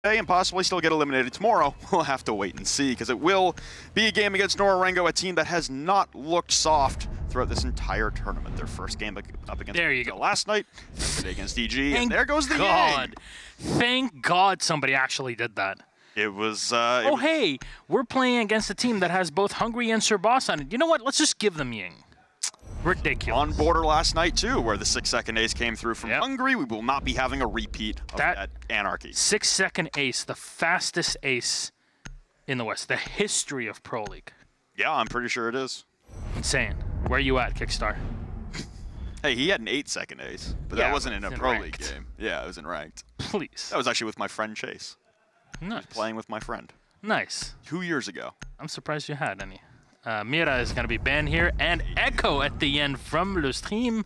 and possibly still get eliminated tomorrow. We'll have to wait and see, because it will be a game against Norarengo, a team that has not looked soft throughout this entire tournament. Their first game up against there you go. last night, today against EG, and there goes the game. Thank God somebody actually did that. It was... hey, we're playing against a team that has both Hungry and Sir Boss on it. You know what? Let's just give them Ying. Ridiculous. On border last night, too, where the 6-second ace came through from Hungary. We will not be having a repeat of that anarchy. 6-second ace, the fastest ace in the West, the history of Pro League. Yeah, I'm pretty sure it is. Insane. Where are you at, Kickstar? Hey, he had an 8-second ace, but that wasn't in a Pro League game. Yeah, it was in ranked. Please. That was actually with my friend Chase. Nice. Playing with my friend. Nice. 2 years ago. I'm surprised you had any. Mira is going to be banned here, and Echo at the end from LeStream.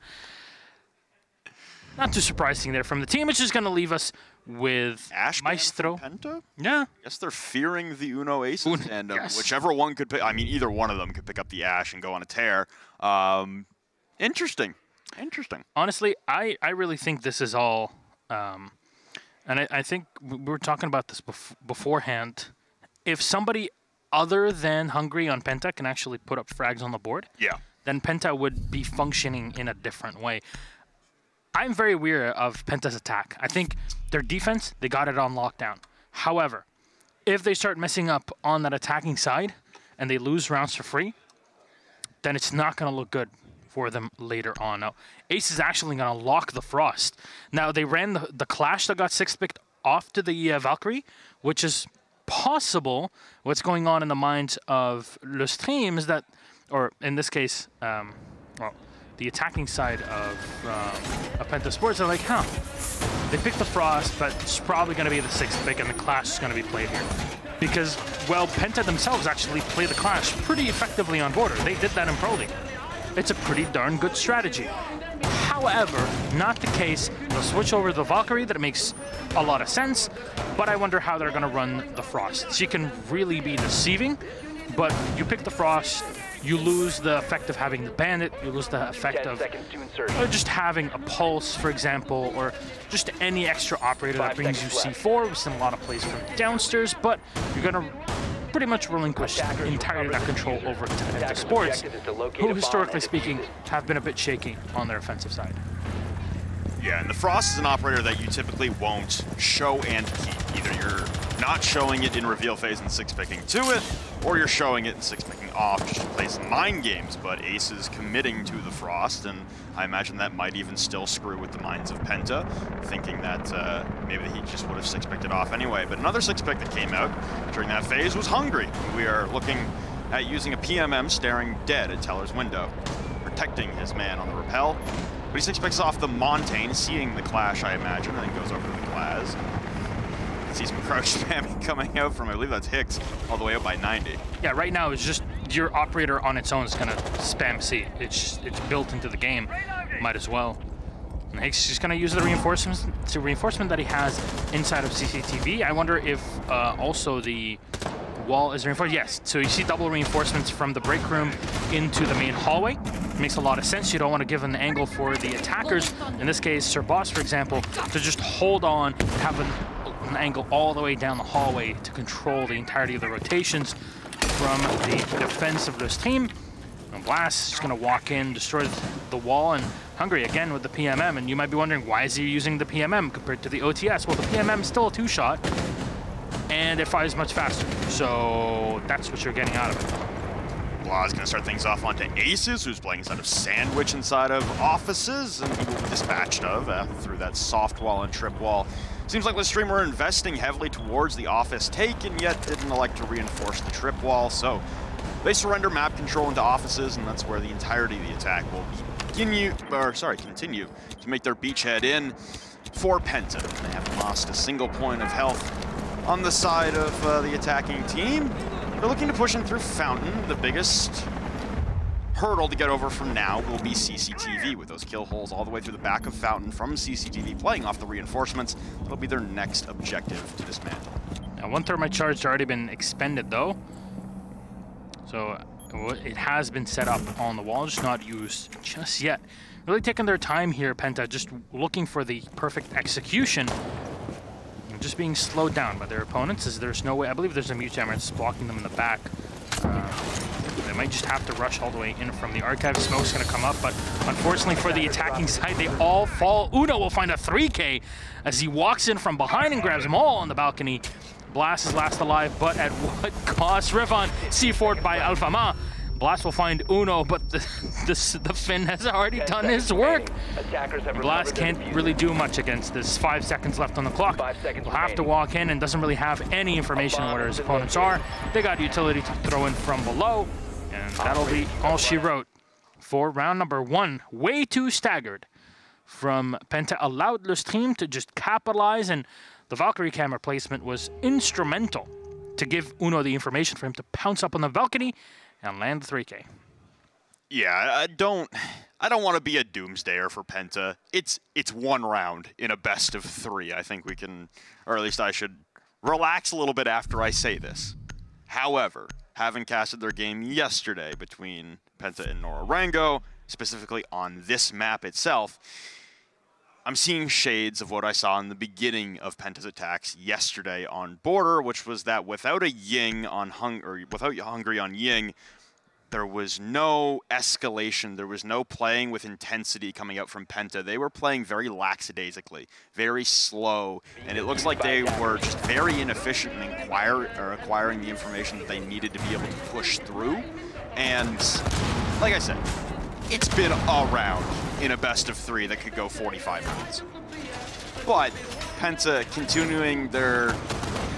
Not too surprising there from the team. It's just going to leave us with Ash Maestro. Penta? Yeah. Yes, they're fearing the Uno aces, and whichever one could pick. I mean, either one of them could pick up the Ash and go on a tear. Interesting. Interesting. Honestly, I really think this is all, and I think we were talking about this beforehand. If somebody other than Hungry on Penta can actually put up frags on the board, then Penta would be functioning in a different way. I'm very weary of Penta's attack. I think their defense, they got it on lockdown. However, if they start messing up on that attacking side and they lose rounds for free, then it's not going to look good for them later on. Now, Ace is actually going to lock the Frost. Now, they ran the Clash that got 6-picked off to the Valkyrie, which is possible. What's going on in the minds of LeStream is that, or in this case, well, the attacking side of Penta Sports are like, they picked the Frost, but it's probably going to be the 6th pick, and the Clash is going to be played here. Because, well, Penta themselves actually play the Clash pretty effectively on border. They did that in Pro League. It's a pretty darn good strategy. However, not the case. They'll switch over to the Valkyrie. That makes a lot of sense, but I wonder how they're going to run the Frost. She can really be deceiving, but you pick the Frost, you lose the effect of having the Bandit, you lose the effect of just having a Pulse, for example, or just any extra operator that brings you C4. We've seen a lot of plays from downstairs, but you're going to pretty much relinquish entirely that control over to Penta Sports, who, historically speaking, have been a bit shaky on their offensive side. Yeah, and the Frost is an operator that you typically won't show and keep. Either you're not showing it in reveal phase and 6-picking to it, or you're showing it and 6-picking off just to play some mind games. But Ace is committing to the Frost, and I imagine that might even still screw with the minds of Penta, thinking that maybe he just would have 6-picked it off anyway. But another 6-pick that came out during that phase was Hungry. We are looking at using a PMM staring dead at Teller's window, protecting his man on the rappel. But he 6-picks off the Montaigne, seeing the Clash, I imagine, and then goes over to the Glaz. See some crouch spamming coming out from, I believe that's Hicks, all the way up by 90. Yeah, right now it's just your operator on its own is going to spam C. It's built into the game. Might as well. And Hicks is going to use the reinforcement that he has inside of CCTV. I wonder if also the wall is reinforced. Yes, so you see double reinforcements from the break room into the main hallway. It makes a lot of sense. You don't want to give an angle for the attackers, in this case Sir Boss, for example, to just hold on, have an angle all the way down the hallway to control the entirety of the rotations from the defense of this team. And Blast is going to walk in, destroy the wall, and Hungry again with the PMM. And you might be wondering, why is he using the PMM compared to the OTS? Well, the PMM is still a 2-shot, and it fires much faster. So that's what you're getting out of it. Blah's going to start things off onto Aces, who's playing inside of Sandwich inside of Offices, and he will be dispatched of through that soft wall and trip wall. Seems like LeStream were investing heavily towards the Office take, and yet didn't elect to reinforce the trip wall, so they surrender map control into Offices, and that's where the entirety of the attack will continue to make their beachhead in for Penta. They haven't lost a single point of health on the side of the attacking team. They're looking to push in through Fountain. The biggest hurdle to get over for now will be CCTV, with those kill holes all the way through the back of Fountain from CCTV playing off the reinforcements. That'll be their next objective to dismantle. Now, one thermite charge has already been expended though, so it has been set up on the wall, just not used just yet. Really taking their time here, Penta, just looking for the perfect execution. just being slowed down by their opponents, as there's no way. I believe there's a mute jammer that's blocking them in the back. They might just have to rush all the way in from the archive. Smoke's going to come up, but unfortunately for the attacking side, they all fall. Uno will find a 3K as he walks in from behind and grabs them all on the balcony. Blast is last alive, but at what cost? Rivon C4'd by Alfama. Blast will find Uno, but the Finn has already done his work. Blast can't really do much against this. 5 seconds left on the clock. Will have to walk in and doesn't really have any information on where his opponents are. They got utility to throw in from below, and that'll be all she wrote for round number 1. Way too staggered from Penta. Allowed LeStream to just capitalize, and the Valkyrie camera placement was instrumental to give Uno the information for him to pounce up on the balcony and land the 3K. Yeah, I don't want to be a doomsdayer for Penta. It's one round in a best of 3. I think we can, or at least I should, relax a little bit after I say this. However, having casted their game yesterday between Penta and Norarango, specifically on this map itself, I'm seeing shades of what I saw in the beginning of Penta's attacks yesterday on Border, which was that without a Ying on without Hungry on Ying, there was no escalation, there was no playing with intensity coming out from Penta. They were playing very lackadaisically, very slow, and it looks like they were just very inefficient in acquiring the information that they needed to be able to push through. And like I said, it's been a round in a best of 3 that could go 45 minutes. But Penta continuing their,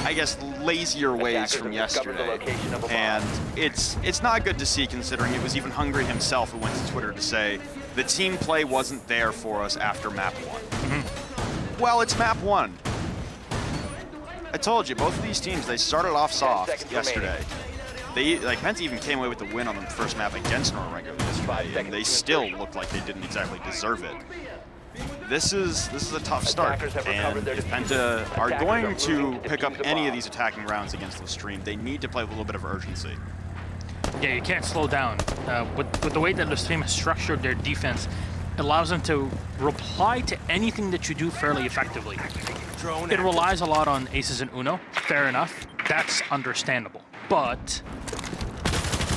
I guess, lazier ways from yesterday. And it's not good to see, considering it was even Hungry himself who went to Twitter to say the team play wasn't there for us after map 1. Well, it's map 1. I told you, both of these teams, they started off soft yesterday. Penta even came away with the win on the first map against Norarango yesterday, and they still looked like they didn't exactly deserve it. This is a tough start, and if Penta are going to pick up any of these attacking rounds against LeStream, they need to play with a little bit of urgency. Yeah, you can't slow down. With the way that LeStream has structured their defense, it allows them to reply to anything that you do fairly effectively. It relies a lot on Aces and Uno, fair enough. That's understandable. But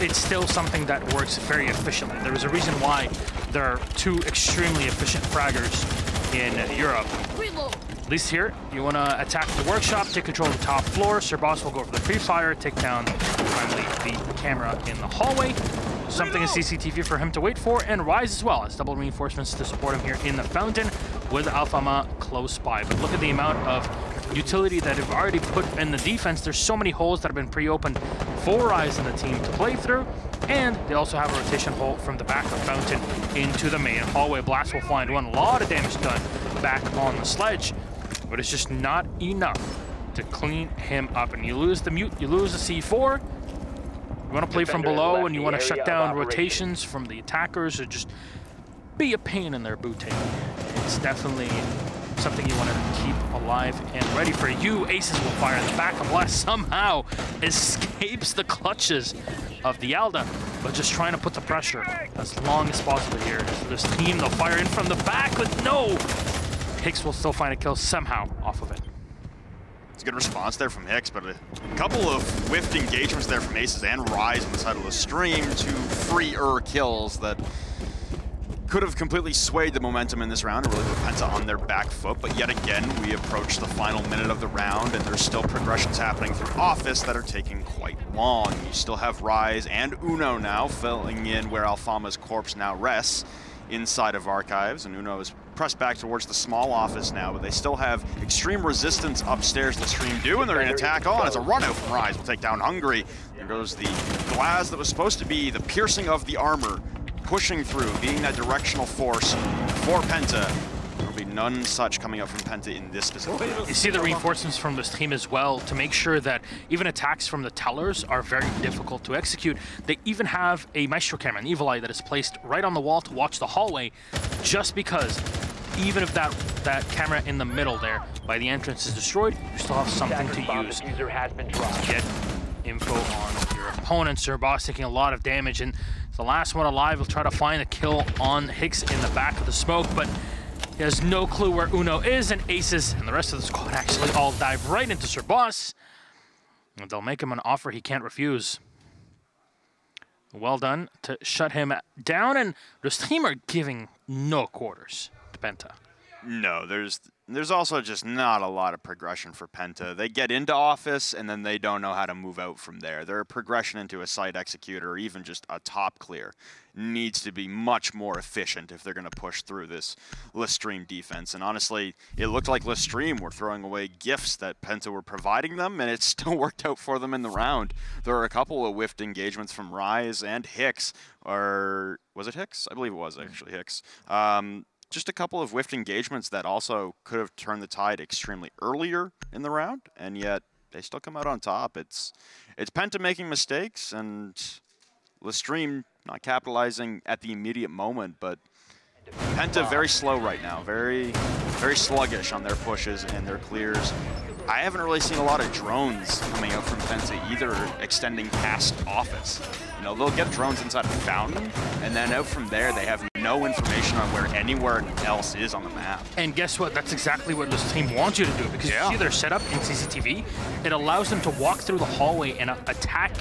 it's still something that works very efficiently. There is a reason why there are 2 extremely efficient fraggers in Europe. At least here, you want to attack the workshop, take control of the top floor. Sir Boss will go for the pre-fire, take down finally the camera in the hallway. Something in CCTV for him to wait for, and Rise as well as double reinforcements to support him here in the fountain with Alfama close by. But look at the amount of utility that have already put in the defense. There's so many holes that have been pre-opened for Rise and the team to play through, and they also have a rotation hole from the back of Fountain into the main hallway. Blast will find one. A lot of damage done back on the sledge, but it's just not enough to clean him up. And you lose the mute, you lose the C4. You want to play from below, and you want to shut down rotations from the attackers, or just be a pain in their booty. It's definitely something you want to keep alive and ready for you. Aces will fire in the back, and Blast somehow escapes the clutches of the Alda, but just trying to put the pressure as long as possible here. This team, they'll fire in from the back, but no! Hicks will still find a kill somehow off of it. It's a good response there from Hicks, but a couple of whiffed engagements there from Aces and Rise on the side of LeStream, 2 freer kills that could have completely swayed the momentum in this round and really put Penta on their back foot. But yet again, we approach the final minute of the round, and there's still progressions happening through Office that are taking quite long. You still have Rise and Uno now filling in where Alfama's corpse now rests inside of Archives, and Uno is pressed back towards the small office now, but they still have extreme resistance upstairs. LeStream do, and they're in attack on as a run out from Rise will take down Hungry. There goes the glass that was supposed to be the piercing of the armor, pushing through, being that directional force for Penta. There'll be none such coming up from Penta in this specific. You see the reinforcements from this team as well to make sure that even attacks from the tellers are very difficult to execute. They even have a Maestro camera, an Evil Eye, that is placed right on the wall to watch the hallway, just because even if that camera in the middle there by the entrance is destroyed, you still have something to use to get info on your opponent. Sir Boss taking a lot of damage, and the last one alive will try to find a kill on Hicks in the back of the smoke, but He has no clue where Uno is, and Aces and the rest of the squad actually all dive right into Sir Boss. And they'll make him an offer he can't refuse. Well done to shut him down, and this team are giving no quarters to Penta. No, there's also just not a lot of progression for Penta. They get into office, and then they don't know how to move out from there. Their progression into a site executor, or even just a top clear, needs to be much more efficient if they're going to push through this LeStream defense. And honestly, it looked like LeStream were throwing away gifts that Penta were providing them, and it still worked out for them in the round. There are a couple of whiffed engagements from Rise and Hicks, or was it Hicks? I believe it was actually Hicks. Just a couple of whiffed engagements that also could have turned the tide extremely earlier in the round, and yet they still come out on top. It's Penta making mistakes, and LeStream not capitalizing at the immediate moment, but Penta very slow right now, very sluggish on their pushes and their clears. I haven't really seen a lot of drones coming out from Penta either, extending past office. You know, they'll get drones inside of Fountain, and then out from there they have no information on where anywhere else is on the map. And guess what? That's exactly what this team wants you to do, because you see their setup in CCTV. It allows them to walk through the hallway and attack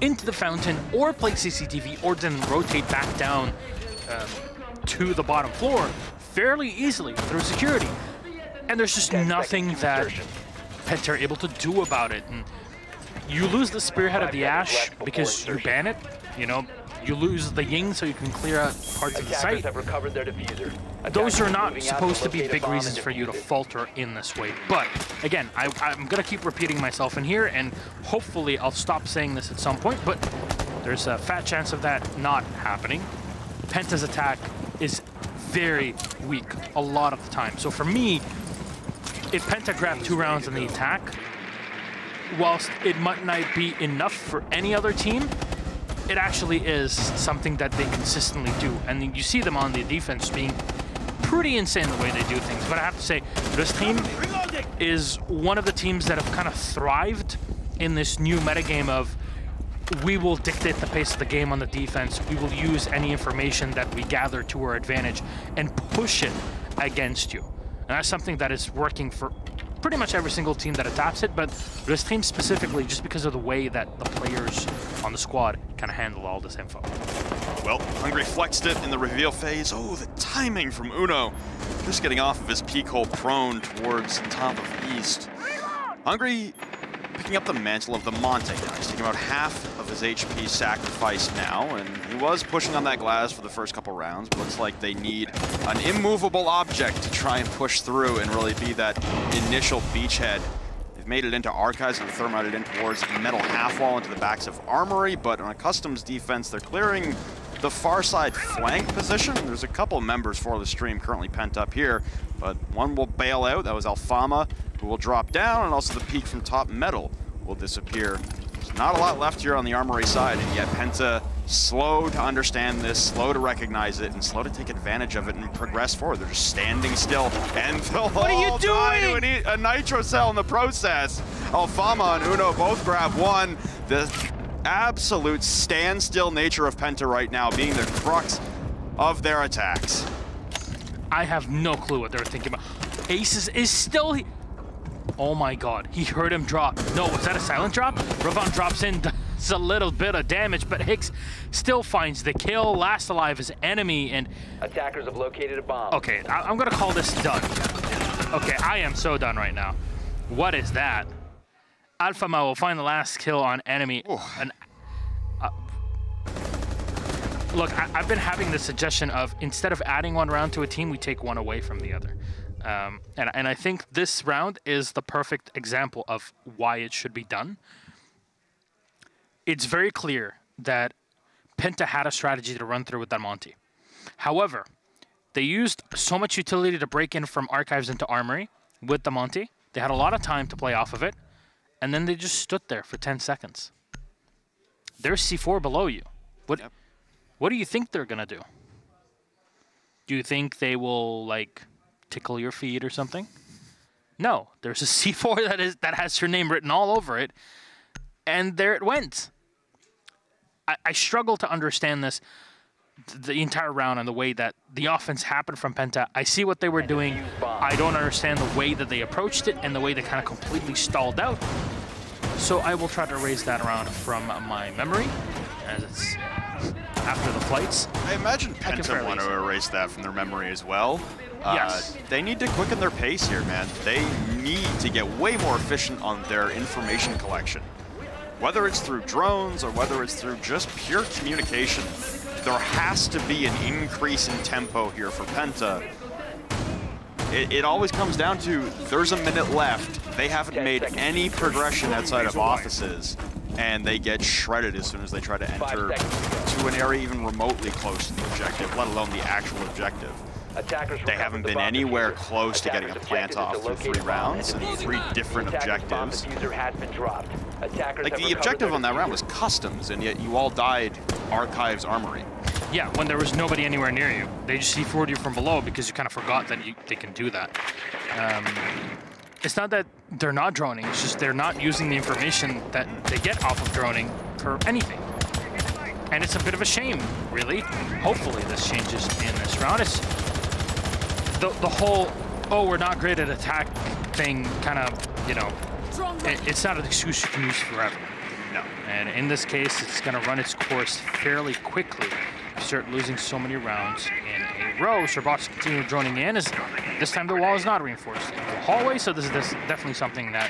into the Fountain, or play CCTV, or then rotate back down to the bottom floor fairly easily through security. And there's just nothing that Penta are able to do about it. And you lose the Spearhead of the Ash because you ban it. You know, you lose the Ying so you can clear out parts of the site. Those are not supposed to be big reasons for you to falter in this way. But again, I'm going to keep repeating myself in here, and hopefully I'll stop saying this at some point, but there's a fat chance of that not happening. Penta's attack is very weak a lot of the time. So for me, if Penta grabbed 2 rounds in the attack, whilst it might not be enough for any other team, it actually is something that they consistently do. And you see them on the defense being pretty insane the way they do things. But I have to say, this team is one of the teams that have kind of thrived in this new metagame of, we will dictate the pace of the game on the defense. We will use any information that we gather to our advantage and push it against you. And that's something that is working for pretty much every single team that adopts it, but this team specifically, just because of the way that the players on the squad kind of handle all this info. Well, Hungry flexed it in the reveal phase. Oh, the timing from Uno. Just getting off of his peak hole prone towards the top of East. Hungry picking up the mantle of the Monte now. He's taking about half of his HP sacrificed now, and he was pushing on that glass for the first couple rounds, but looks like they need an immovable object to try and push through and really be that initial beachhead. They've made it into Archives and thermited in towards the metal half wall into the backs of Armory, but on a Customs defense, they're clearing the far side flank position. There's a couple members for LeStream currently pent up here, but one will bail out. That was Alfama, who will drop down, and also the peak from top metal will disappear. There's not a lot left here on the Armory side, and yet Penta slow to understand this, slow to recognize it, and slow to take advantage of it and progress forward. They're just standing still, and they'll all die to a nitro cell in the process. Alfama and Uno both grab one. The absolute standstill nature of Penta right now being the crux of their attacks. I have no clue what they're thinking about. Aces is still... Oh my god, he heard him drop. No, was that a silent drop? Ravon drops in, does a little bit of damage, but Hicks still finds the kill. Last alive is enemy, and... Attackers have located a bomb. Okay, I'm gonna call this done. Okay, I am so done right now. What is that? Alfama will find the last kill on enemy. And, look, I've been having the suggestion of, instead of adding one round to a team, we take one away from the other. And I think this round is the perfect example of why it should be done. It's very clear that Penta had a strategy to run through with that Monty. However, they used so much utility to break in from Archives into Armory with the Monty. They had a lot of time to play off of it, and then they just stood there for 10 seconds. There's C4 below you. What do you think they're gonna do? Do you think they will, like, tickle your feet or something? No, there's a C4 that has your name written all over it, and there it went. I struggle to understand this. the entire round and the way that the offense happened from Penta. I see what they were doing. I don't understand the way that they approached it and the way they kind of completely stalled out. So I will try to erase that around from my memory as it's after the flights. I imagine Penta want to erase that from their memory as well. Yes. They need to quicken their pace here, man. They need to get way more efficient on their information collection. Whether it's through drones or whether it's through just pure communication, there has to be an increase in tempo here for Penta. It always comes down to there's a minute left. They haven't made any progression outside of offices, and they get shredded as soon as they try to enter to an area even remotely close to the objective, let alone the actual objective. They haven't been anywhere close to getting a plant off through 3 rounds and 3 different objectives. Like, the objective on that round was customs, and yet you all died Archives Armory. Yeah, when there was nobody anywhere near you. They just C4'd you from below because you kind of forgot that they can do that. It's not that they're not droning, it's just they're not using the information that they get off of droning for anything. And it's a bit of a shame, really. Hopefully this changes in this round. It's the whole, oh, we're not great at attack thing kind of, you know, it's not an excuse you can use forever. No. And in this case, it's going to run its course fairly quickly. You start losing so many rounds in a row. Sherbots continue droning in. As this time the wall is not reinforced in the hallway, so this is definitely something that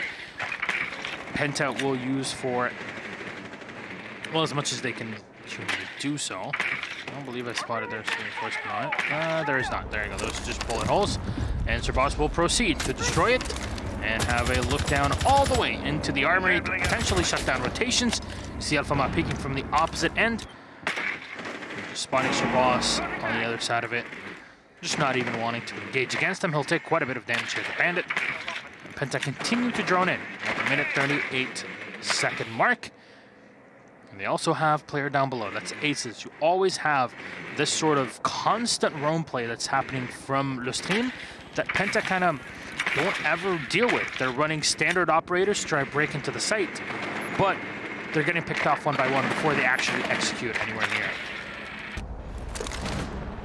Penta will use for, well, as much as they can do so. I don't believe I spotted there's reinforcement on it. There is not. There you go. Those are just bullet holes. And Sherbots will proceed to destroy it and have a look down all the way into the armory to potentially shut down rotations. You see Alpha Map peeking from the opposite end. Spotting Sherbots on the other side of it. Just not even wanting to engage against him. He'll take quite a bit of damage here, the Bandit. And Penta continue to drone in at the minute 38-second mark. And they also have player down below. That's Aces. You always have this sort of constant roam play that's happening from LeStream that Penta kind of don't ever deal with. They're running standard operators to try to break into the site, but they're getting picked off one by one before they actually execute anywhere near.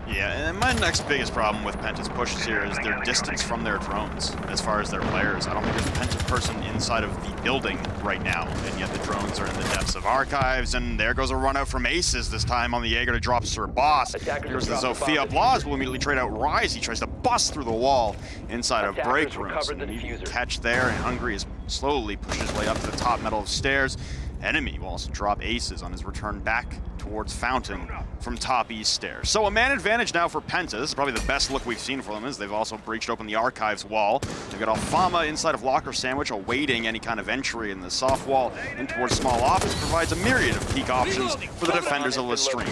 Yeah, and my next biggest problem with Penta's pushes here is their distance from their drones as far as their players. I don't think there's a Penta person inside of the building right now, and yet the drones are in the depths of Archives, and there goes a run out from Aces this time on the Jaeger to drop Sir Boss. Here's the Zofia. Blas will immediately trade out Rise. He tries to bust through the wall inside of break rooms. And catch there, and Hungry is slowly pushed his way up to the top metal of stairs. Enemy will also drop Aces on his return back towards Fountain from top east stairs. So a man advantage now for Penta. This is probably the best look we've seen for them, as they've also breached open the Archives wall. They've got Alfama inside of Locker Sandwich awaiting any kind of entry, in the soft wall in towards small office provides a myriad of peak options for the defenders of LeStream.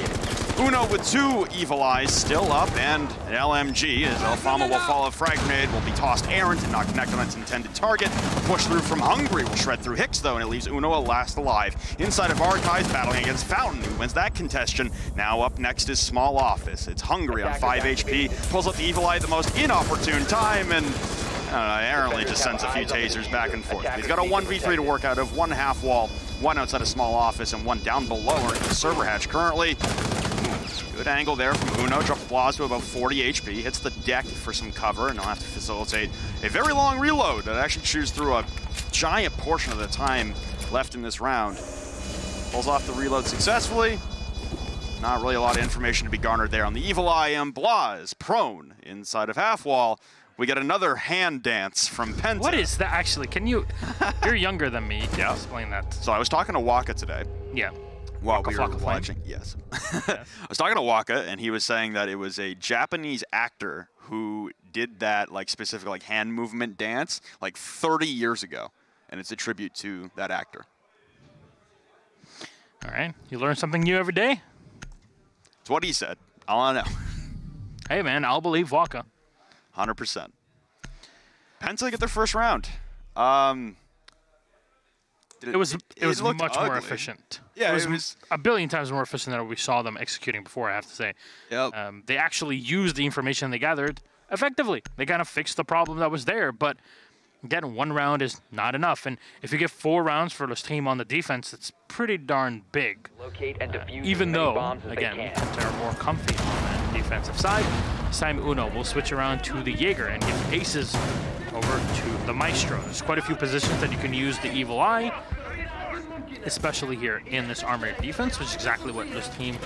Uno with 2 Evil Eyes still up, and an LMG as Alfama will follow. Frag grenade will be tossed errant and not connect on its intended target. Push through from Hungry will shred through Hicks though, and it leaves Uno last alive. Inside of Archives, battling against Fountain, who wins that contention. Now up next is Small Office. It's Hungry on 5 HP, pulls out the Evil Eye at the most inopportune time, and errantly just sends a few tasers back and forth. He's got a 1v3 to work out of, 1 half wall, 1 outside of Small Office, and 1 down below or in the server hatch currently. Good angle there from Uno, drops Blas to about 40 HP, hits the deck for some cover, and he'll have to facilitate a very long reload that actually chews through a giant portion of the time left in this round. Pulls off the reload successfully. Not really a lot of information to be garnered there on the Evil Eye, and Blas prone inside of half wall. We get another hand dance from Penta. What is that actually? Can you, you're younger than me. Yeah. Explain that. So I was talking to Waka today. Yeah. While we were watching, yes. I was talking to Waka, and he was saying that it was a Japanese actor who did that, like, specific, like, hand movement dance, like, 30 years ago. And it's a tribute to that actor. All right. You learn something new every day? It's what he said. All I know. Hey, man, I'll believe Waka. 100%. Penta get their first round. It was much ugly. more efficient. Yeah, it was a billion times more efficient than we saw them executing before, I have to say. Yep. They actually used the information they gathered effectively. They kind of fixed the problem that was there, but Again, 1 round is not enough, and if you get 4 rounds for LeStream on the defense, it's pretty darn big. Locate and defuse Even as many though, bombs as again, they can. they're more comfy on that defensive side. This time Uno will switch around to the Jaeger and give aces over to the Maestro. There's quite a few positions that you can use the Evil Eye, especially here in this armored defense, which is exactly what this team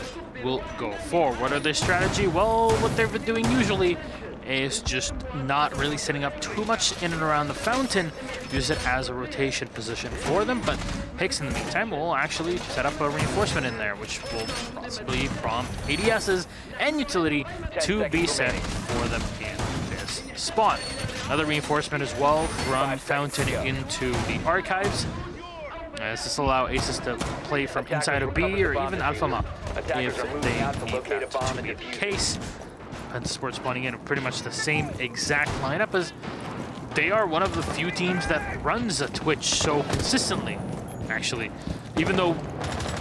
will go for. What are their strategy? Well, what they've been doing usually is just not really setting up too much in and around the fountain, use it as a rotation position for them, but Hicks in the meantime will actually set up a reinforcement in there, which will possibly prompt ADSs and utility to be sent for them in this spot. Another reinforcement as well from fountain into the archives. As this will allow aces to play from inside of B or even Alpha Map if they need that to be the case. PENTA Sport spawning in pretty much the same exact lineup, as they are one of the few teams that runs a Twitch so consistently, actually. Even though,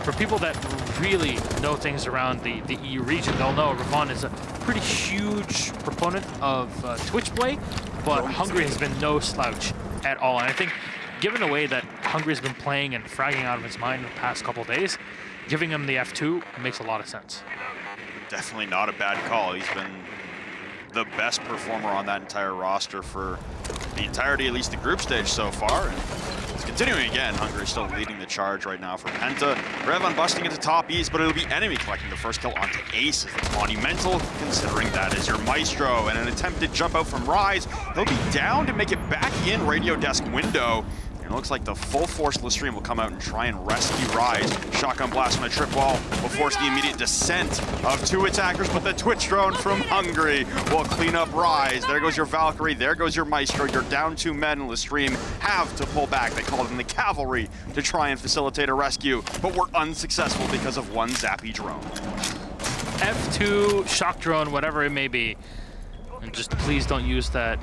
for people that really know things around the EU region, they'll know Ravon is a pretty huge proponent of Twitch play, but Hungary has been no slouch at all. And I think, given the way that Hungary's been playing and fragging out of his mind in the past couple days, giving him the F2 makes a lot of sense. Definitely not a bad call. He's been the best performer on that entire roster for the entirety, at least the group stage so far. And it's continuing again. Hungary still leading the charge right now for Penta. Revon busting into top east, but it'll be enemy collecting the first kill onto Ace. It's monumental, considering that is your Maestro. And an attempted jump out from Rise. They'll be down to make it back in radio desk window. It looks like the full force LeStream will come out and try and rescue Rise. Shotgun blast from the trip wall will force the immediate descent of 2 attackers, but the Twitch drone from Hungary will clean up Rise. There goes your Valkyrie, there goes your Maestro. You're down 2 men. LeStream have to pull back. They called in the cavalry to try and facilitate a rescue, but were unsuccessful because of 1 zappy drone. F2, shock drone, whatever it may be. And just please don't use that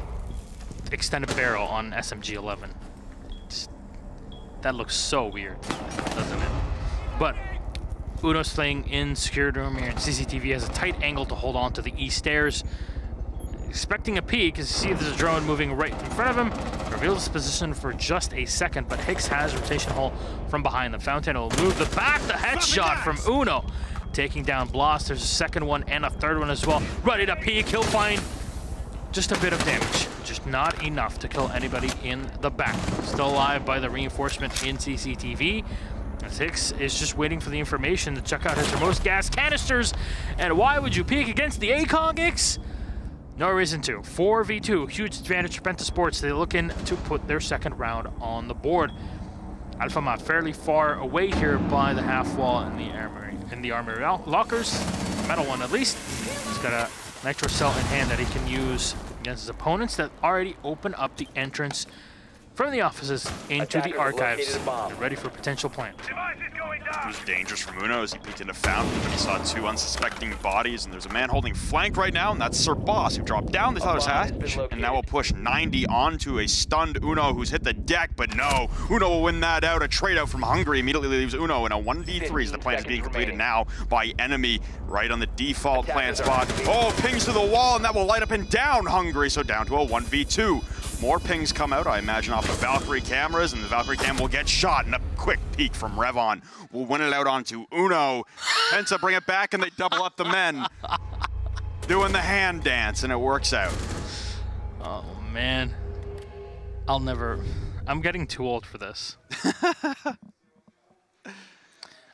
extended barrel on SMG-11. That looks so weird, doesn't it? But Uno's playing in secured room here, and CCTV has a tight angle to hold on to the east stairs. Expecting a peek, as you see there's a drone moving right in front of him. Reveals his position for just a second, but Hicks has rotation hole from behind the fountain. Will move the back, the headshot from Uno. Taking down Bloss. There's a second one and a third one as well. Ready to peek, he'll find just a bit of damage, just not enough to kill anybody in the back. Still alive by the reinforcement in CCTV. As Hicks is just waiting for the information to check out his remote gas canisters. And why would you peek against the ACOG, Hicks? No reason to. 4v2, huge advantage for PENTA Sports. They're looking to put their second round on the board. Alpha Map fairly far away here by the half wall in the armory lockers. Metal one at least. He's got a nitro cell in hand that he can use against his opponents that already open up the entrance from the offices into the archives. They're ready for potential plant. It was dangerous from Uno as he peeked into fountain, but he saw 2 unsuspecting bodies, and there's a man holding flank right now, and that's Sir Boss, who dropped down the other hatch, and now will push 90 onto a stunned Uno who's hit the deck, but no, Uno will win that out. A trade out from Hungary immediately leaves Uno in a 1v3 as the plant is being completed now by enemy right on the default plant spot. Oh, pings to the wall, and that will light up and down Hungary, so down to a 1v2. More pings come out, I imagine, off the Valkyrie cameras, and the Valkyrie cam will get shot, and a quick peek from Revon will win it out onto Uno. Penta bring it back, and they double up the men. Doing the hand dance, and it works out. Oh, man. I'm getting too old for this.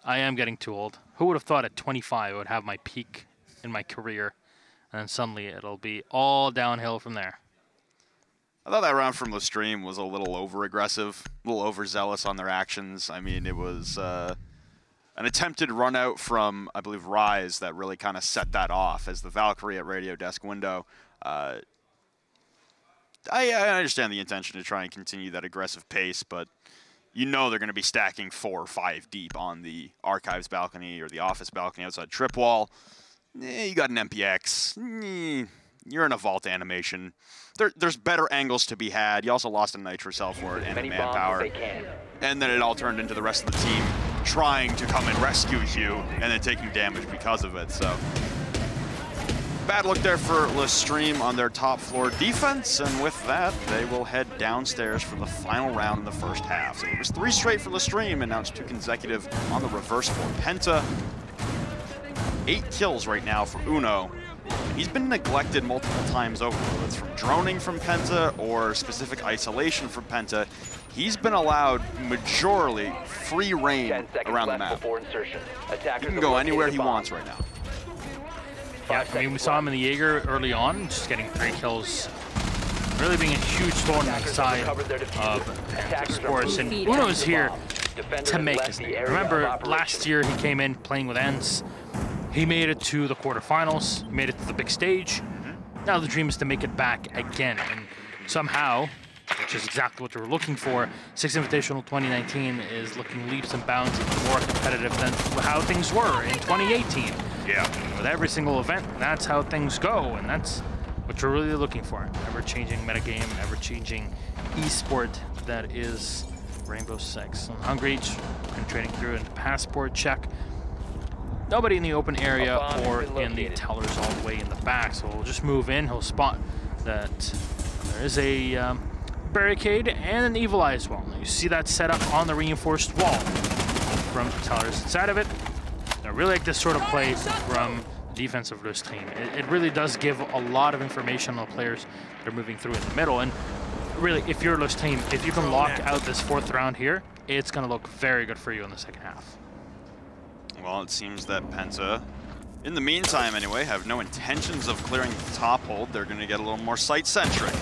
I am getting too old. Who would have thought at 25 I would have my peak in my career, and then suddenly it'll be all downhill from there. I thought that round from LeStream was a little over-aggressive, a little overzealous on their actions. I mean, it was an attempted run out from, I believe, Rise that really kind of set that off as the Valkyrie at radio desk window. I understand the intention to try and continue that aggressive pace, but you know they're going to be stacking 4 or 5 deep on the archives balcony or the office balcony outside trip wall. You got an MPX. You're in a vault animation. There's better angles to be had. You also lost a nitro cell for it and a manpower. And then it all turned into the rest of the team trying to come and rescue you and then taking damage because of it. So Bad look there for LeStream on their top floor defense, and with that, they will head downstairs for the final round in the first half. So it was 3 straight for LeStream, and now it's 2 consecutive on the reverse for Penta. 8 kills right now for Uno. He's been neglected multiple times over, whether it's from droning from Penta or specific isolation from Penta. He's been allowed majorly free reign around the map. He can go anywhere he wants right now. Yeah, I mean, we saw him in the Jaeger early on, just getting 3 kills. Really being a huge thorn on the side of Sports. And Uno's here to make his name. Remember, last year he came in playing with Ents. He made it to the quarterfinals, made it to the big stage. Now the dream is to make it back again. And somehow, which is exactly what they were looking for, Six Invitational 2019 is looking leaps and bounds more competitive than how things were in 2018. Yeah. With every single event, that's how things go, and that's what you're really looking for. Ever-changing metagame, ever-changing esport that is Rainbow Six. And Hungry penetrating through into passport check. Nobody in the open area or in the tellers all the way in the back, so we'll just move in. He'll spot that there is a barricade and an Evil Eye as well. You see that set up on the reinforced wall from tellers inside of it. I really like this sort of play from the defensive LeStream. It really does give a lot of information on the players that are moving through in the middle. And really, if you're LeStream, if you can lock out this 4th round here, it's going to look very good for you in the second half. Well, it seems that Penta, in the meantime anyway, have no intentions of clearing the top hold. They're going to get a little more site-centric.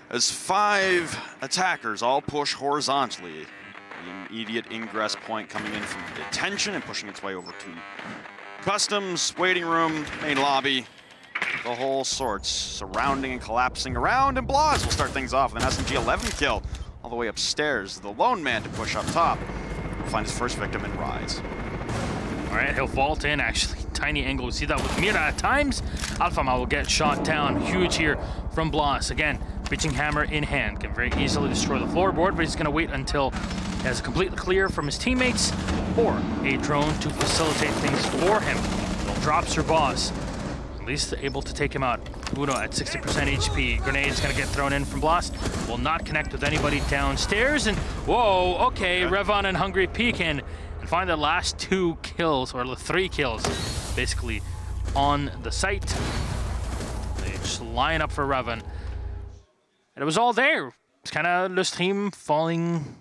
As 5 attackers all push horizontally. The immediate ingress point coming in from detention and pushing its way over to customs, waiting room, main lobby, the whole sorts, surrounding and collapsing around, and Blas will start things off with an SMG 11 kill all the way upstairs. The lone man to push up top will find his first victim in Rise. All right, he'll vault in, actually. Tiny angle. We see that with Mira at times. Alphama will get shot down. Huge here from Blas. Again, breaching hammer in hand. Can very easily destroy the floorboard, but he's going to wait until he has a complete clear from his teammates or a drone to facilitate things for him. Drops her boss. At least able to take him out. Uno at 60% HP. Grenade's going to get thrown in from Blas. Will not connect with anybody downstairs. And whoa, okay, Revon and Hungry peek in and find the last 2 kills, or the 3 kills, basically, on the site. They just line up for Revon. And it was all there. It's kind of LeStream falling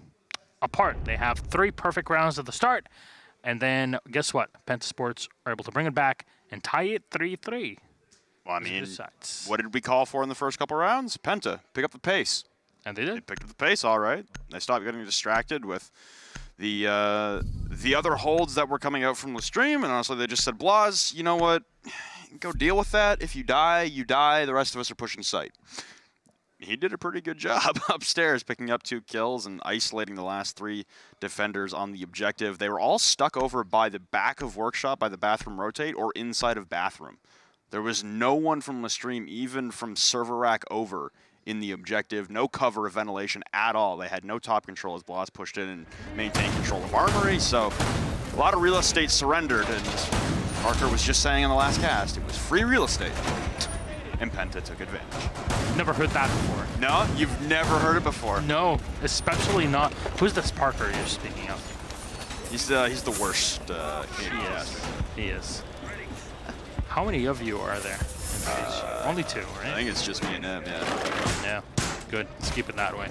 apart. They have 3 perfect rounds at the start, and then guess what? Penta Sports are able to bring it back and tie it 3-3. Well, I mean, what did we call for in the first couple rounds? Penta, pick up the pace. And they did. They picked up the pace, all right. They stopped getting distracted with the other holds that were coming out from LeStream, and honestly, they just said, Blas, you know what? Go deal with that. If you die, you die. The rest of us are pushing site. He did a pretty good job upstairs, picking up 2 kills and isolating the last 3 defenders on the objective. They were all stuck over by the back of Workshop, by the bathroom rotate, or inside of bathroom. There was no one from LeStream, even from server rack over, in the objective. No cover of ventilation at all. They had no top control as Blas pushed in and maintained control of Armory. So a lot of real estate surrendered, and Parker was just saying in the last cast, it was free real estate. And Penta took advantage. Never heard that before. No? You've never heard it before? No, especially not. Who's this Parker you're speaking of? He's the worst Canadian caster. He is. How many of you are there? Only 2, right? I think it's just me and him, yeah. Yeah, good. Let's keep it that way.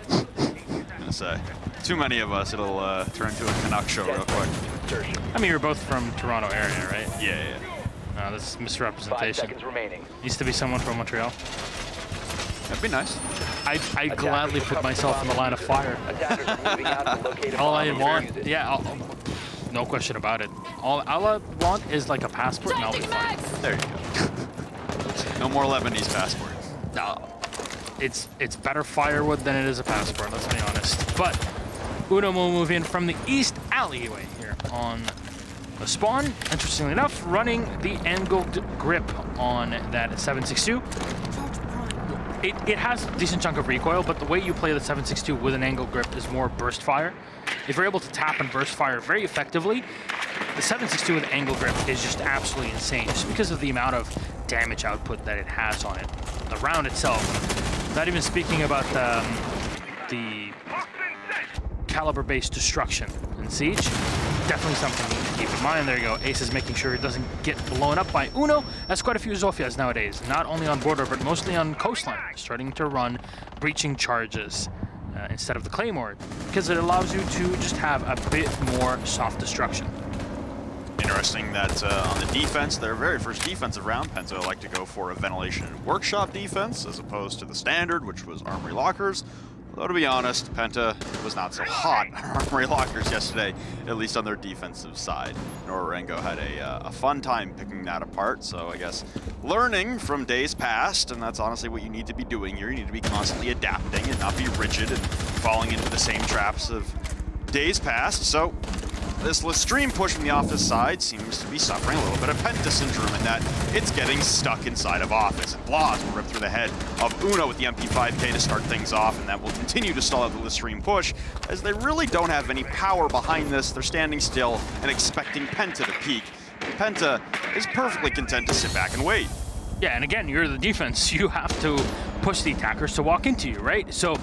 I'm gonna say, too many of us, it'll turn into a Canuck show real quick. I mean, you're both from Toronto area, right? Yeah. This is misrepresentation. 5 seconds remaining. Used to be someone from Montreal. That'd be nice. I'd gladly put myself in the line of fire. All I want, yeah, no question about it. All I want is like a passport, and I'll be fine. There you go. No more Lebanese passport. No, it's better firewood than it is a passport. Let's be honest. But Uno will move in from the east alleyway here on the spawn. Interestingly enough, running the angled grip on that 7.62. It has a decent chunk of recoil, but the way you play the 7.62 with an angled grip is more burst fire. if you're able to tap and burst fire very effectively, the 7.62 with angle grip is just absolutely insane, just because of the amount of damage output that it has on it. The round itself, not even speaking about the caliber-based destruction in Siege, definitely something you need to keep in mind. There you go. Ace is making sure he doesn't get blown up by Uno. That's quite a few Zofias nowadays, not only on border, but mostly on coastline, starting to run breaching charges instead of the Claymore, because it allows you to just have a bit more soft destruction. Interesting that on the defense, their very first defensive round, Penta like to go for a ventilation and workshop defense as opposed to the standard, which was armory lockers. Though to be honest, Penta was not so hot on armory lockers yesterday, at least on their defensive side. Norengo had a fun time picking that apart, so I guess learning from days past, and that's honestly what you need to be doing here. You need to be constantly adapting and not be rigid and falling into the same traps of days past. So this LeStream push from the office side seems to be suffering a little bit of Penta syndrome in that it's getting stuck inside of office. And Blas will rip through the head of Uno with the MP5K to start things off, and that will continue to stall out the LeStream push, as they really don't have any power behind this. They're standing still and expecting Penta to peak. Penta is perfectly content to sit back and wait. Yeah, and again, you're the defense. You have to push the attackers to walk into you, right? So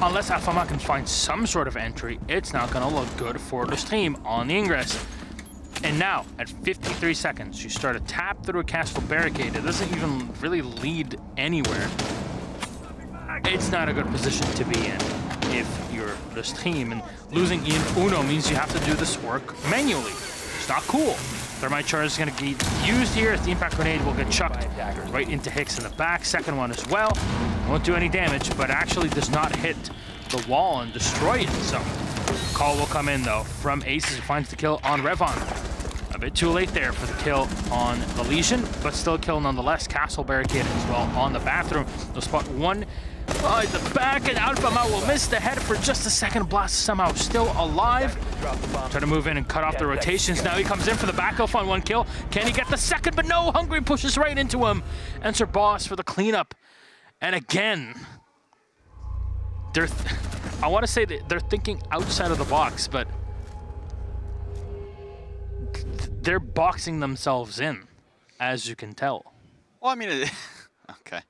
unless Afama can find some sort of entry, it's not going to look good for LeStream on the ingress. And now, at 53 seconds, you start a tap through a castle barricade. It doesn't even really lead anywhere. It's not a good position to be in if you're LeStream, and losing in Uno means you have to do this work manually. It's not cool. Thermite charge is going to get used here as the impact grenade will get chucked right into Hicks in the back. Second one as well. Won't do any damage, but actually does not hit the wall and destroy it. So call will come in though from Aces, who finds the kill on Revon. A bit too late there for the kill on the Legion, but still a kill nonetheless. Castle barricade as well on the bathroom. They'll spot one at the back, and Alfama will miss the head for just a second. Blast somehow still alive. Try to move in and cut off the rotations. Now he comes in for the backup on one kill. Can he get the second? But no, Hungry pushes right into him. Enter Boss for the cleanup. And again, I want to say that they're thinking outside of the box, but they're boxing themselves in, as you can tell. Well, I mean, okay,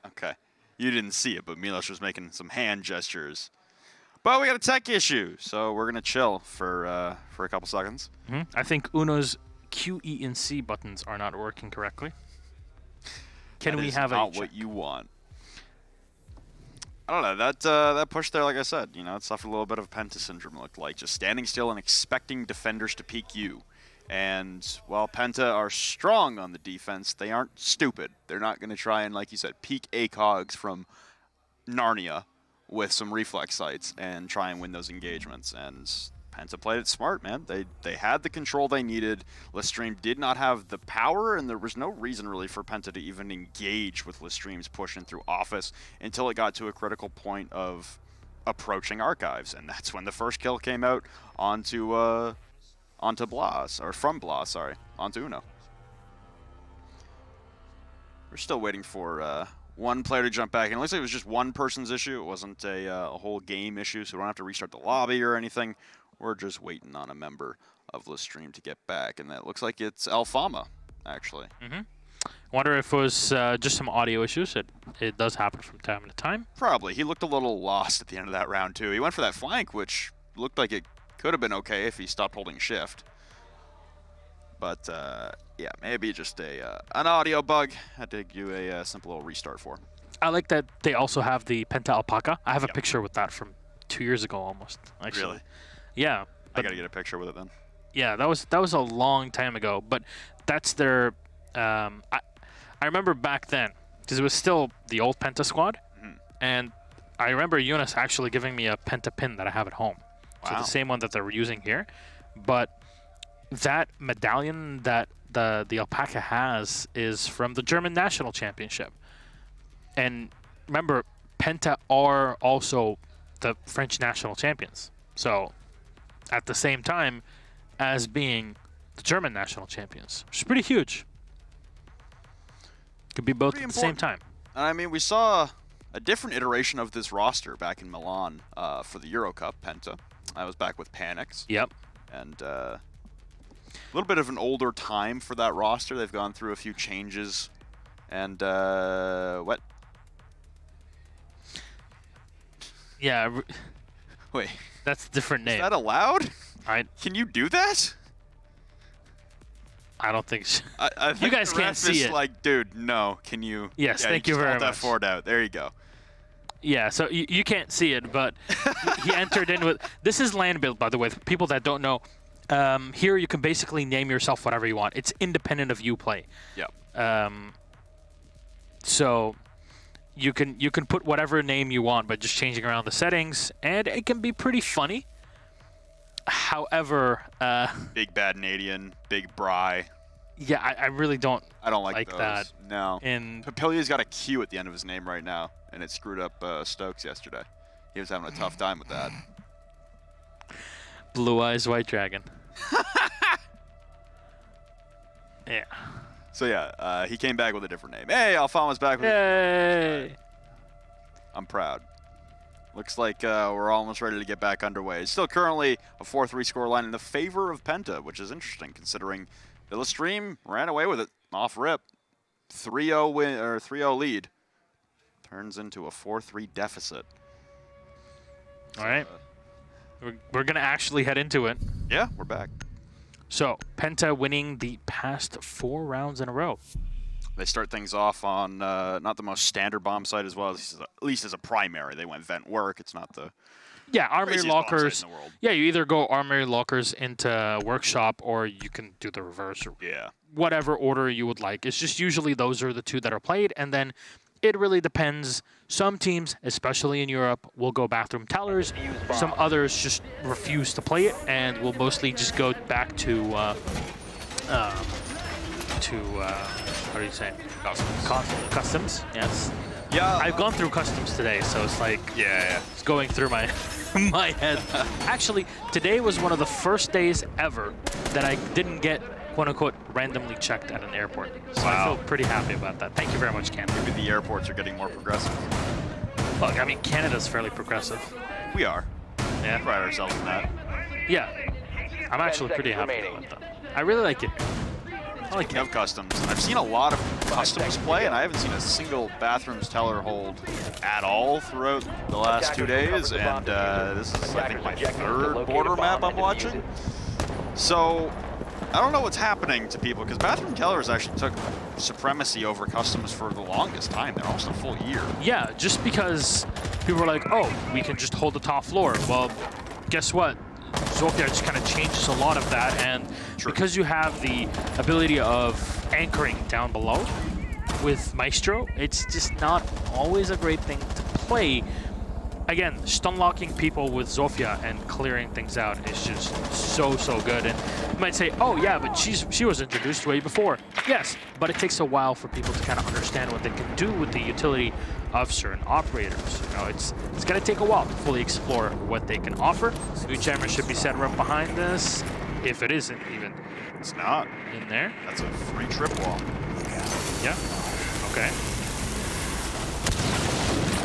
okay. You didn't see it, but Milos was making some hand gestures. But we got a tech issue, so we're gonna chill for a couple seconds. I think Uno's Q, E, and C buttons are not working correctly. Can we have not what you want? I don't know. That push there, like I said, you know, it suffered a little bit of Penta syndrome. It looked like just standing still and expecting defenders to peek you. And while Penta are strong on the defense, they aren't stupid. They're not going to try and, like you said, peek ACOGs from Narnia with some reflex sights and try and win those engagements. And Penta played it smart, man. They had the control they needed. LeStream did not have the power, and there was no reason really for Penta to even engage with LeStream's push in through Office until it got to a critical point of approaching Archives. And that's when the first kill came out onto Blas, or from Blas, sorry, onto Uno. We're still waiting for one player to jump back, and it looks like it was just one person's issue. It wasn't a whole game issue, so we don't have to restart the lobby or anything. We're just waiting on a member of LeStream to get back, and that looks like it's Alfama, actually. Wonder if it was just some audio issues. It does happen from time to time. Probably. He looked a little lost at the end of that round, too. He went for that flank, which looked like it could have been okay if he stopped holding shift. But, yeah, maybe just an audio bug. Had to do a simple little restart for. I like that they also have the Penta Alpaca. I have a picture with that from 2 years ago almost, actually. Really? Yeah. I gotta get a picture with it then. Yeah, that was a long time ago. But that's their... I remember back then, because it was still the old Penta squad, and I remember Eunice actually giving me a Penta pin that I have at home. So the same one that they're using here, but that medallion that the alpaca has is from the German National Championship. And remember, Penta are also the French national champions. So at the same time as being the German national champions, which is pretty huge. Could be both at the same time. I mean, we saw a different iteration of this roster back in Milan for the Euro Cup, Penta. I was back with Panics. Yep. And a little bit of an older time for that roster. They've gone through a few changes. And what? Yeah. Wait. That's a different name. Is that allowed? Can you do that? I don't think so. I think you guys can't see it. Like, dude, no. Can you? Yes, thank you very much. That forward out. There you go. Yeah, so you can't see it, but he entered in with... This is land build, by the way, for people that don't know. Here you can basically name yourself whatever you want. It's independent of you play. Yeah. So you can put whatever name you want by just changing around the settings, and it can be pretty funny. However... Big Bad Canadian, Big Bry. Yeah, I really don't like those. that. No. And Papilia's got a Q at the end of his name right now, and it screwed up Stokes yesterday. He was having a tough time with that. Blue Eyes White Dragon. Yeah. So yeah, he came back with a different name. Hey, Alfama's back with Yay! I'm proud. Looks like we're almost ready to get back underway. It's still currently a 4-3 scoreline in the favor of Penta, which is interesting considering the LeStream ran away with it off rip. 3-0 win or 3-0 lead turns into a 4-3 deficit. All right. We're going to actually head into it. Yeah, we're back. So, Penta winning the past 4 rounds in a row. They start things off on not the most standard bomb site as well, at least as a primary. They went vent work. It's not the armory lockers. Yeah, you either go armory lockers into workshop, or you can do the reverse. Or whatever order you would like. It's just usually those are the 2 that are played, and then it really depends. Some teams, especially in Europe, will go bathroom tellers. Some others just refuse to play it, and will mostly just go back to how do you say? Customs. Yes. Yeah. I've gone through customs today, so it's like it's going through my my head. Actually, today was one of the first days ever that I didn't get quote-unquote randomly checked at an airport. So I feel pretty happy about that. Thank you very much, Canada. Maybe the airports are getting more progressive. Look, I mean, Canada's fairly progressive. We are. Yeah. We pride ourselves in that. Yeah. I'm actually pretty happy about that. I really like it. I like Speaking of customs, I've seen a lot of customs play, and I haven't seen a single bathrooms teller hold at all throughout the last 2 days, and this is, I think, my 3rd border map I'm watching. So, I don't know what's happening to people, because bathroom tellers actually took supremacy over customs for the longest time. They're almost a full year. Yeah, just because people were like, oh, we can just hold the top floor. Well, guess what? Zofia just kind of changes a lot of that, and because you have the ability of anchoring down below with Maestro, it's just not always a great thing to play. Again, stun locking people with Zofia and clearing things out is just so good. And you might say, oh yeah, but she was introduced way before. Yes, but it takes a while for people to kind of understand what they can do with the utility of certain operators. You know, it's gonna take a while to fully explore what they can offer. New jammer should be set right behind this, if it isn't even. It's not in there. That's a free trip wall. Yeah. Okay.